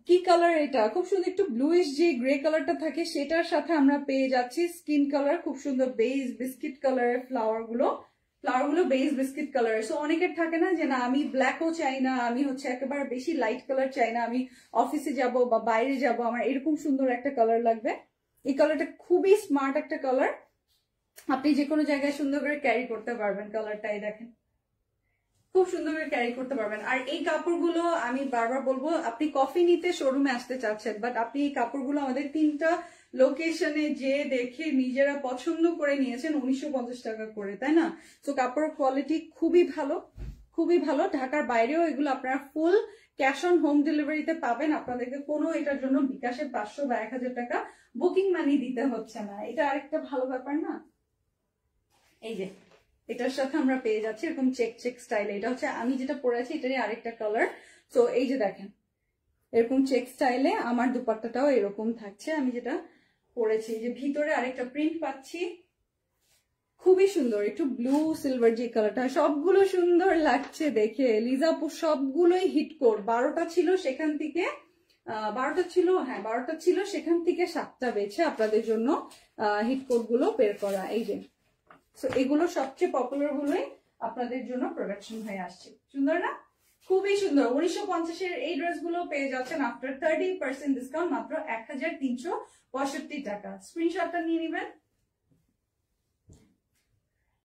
কি কালার এটা, খুব সুন্দর একটু ব্লুইশ যে গ্রে কালারটা থাকে সেটার সাথে আমরা পেয়ে যাচ্ছি স্কিন কালার, খুব সুন্দর বেজ বিস্কিট কালারের ফ্লাওয়ার গুলো বেজ বিস্কিট কালার। সো অনেকের থাকে না যে না আমি ব্ল্যাকও চাই না, আমি হচ্ছে একেবারে বেশি লাইট কালার চাই না, আমি অফিসে যাব বা বাইরে যাব, আমার এরকম সুন্দর একটা কালার লাগবে। এই কালারটা খুবই স্মার্ট একটা কালার, আপনি যে কোনো জায়গায় সুন্দর করে ক্যারি করতে পারবেন। কালারটাই দেখেন, খুব সুন্দর করে ক্যারি করতে পারবেন। আর এই কাপড়গুলো আমি বারবার বলবো, আপনি কফি নিতে শোরুমে আসতে চাচ্ছেন, বাট আপনি এই কাপড়গুলো আমাদের 3টা লোকেশনে যে দেখে নিজেরা পছন্দ করে নিয়েছেন 1950 টাকা করে, তাই না? তো কাপড়ের কোয়ালিটি খুবই ভালো, খুবই ভালো। ঢাকার বাইরেও এগুলো আপনারা ফুল ক্যাশ অন হোম ডেলিভারিতে পাবেন। আপনাদেরকে কোনো এটার জন্য বিকাশে 500 বা 1000 টাকা বুকিং মানি দিতে হচ্ছে না। এটা আরেকটা ভালো ব্যাপার না? এই যে এটার সাথে আমরা পেয়ে যাচ্ছি এরকম চেক চেক স্টাইলে, এটা হচ্ছে আমি যেটা পরে আছি এটারই আরেকটা কালার। তো এই যে দেখেন এরকম চেক স্টাইলে আমার দুপাট্টাটাও এরকম থাকছে, আমি যেটা পরেছি। যে ভিতরে আরেকটা প্রিন্ট পাচ্ছি, খুবই সুন্দর, একটু ব্লু সিলভার যে কালারটা, সবগুলো সুন্দর লাগছে দেখে। লিজাপু সবগুলোই হিট কোড, 12টা ছিল সেখান থেকে 12টা ছিল, হ্যাঁ 12টা ছিল সেখান থেকে 7টা বেছে আপনাদের জন্য হিট কোড গুলো বের করা। এই যে এগুলো সবচেয়ে পপুলার গুলোই আপনাদের জন্য প্রোডাকশন হয়ে আসছে। সুন্দর না? খুবই সুন্দর। 1950-এর এই ড্রেসগুলো পেয়ে যাচ্ছেন আফটার 30% ডিসকাউন্ট মাত্র 1365 টাকা। স্ক্রিনশটটা নিয়ে নেবেন।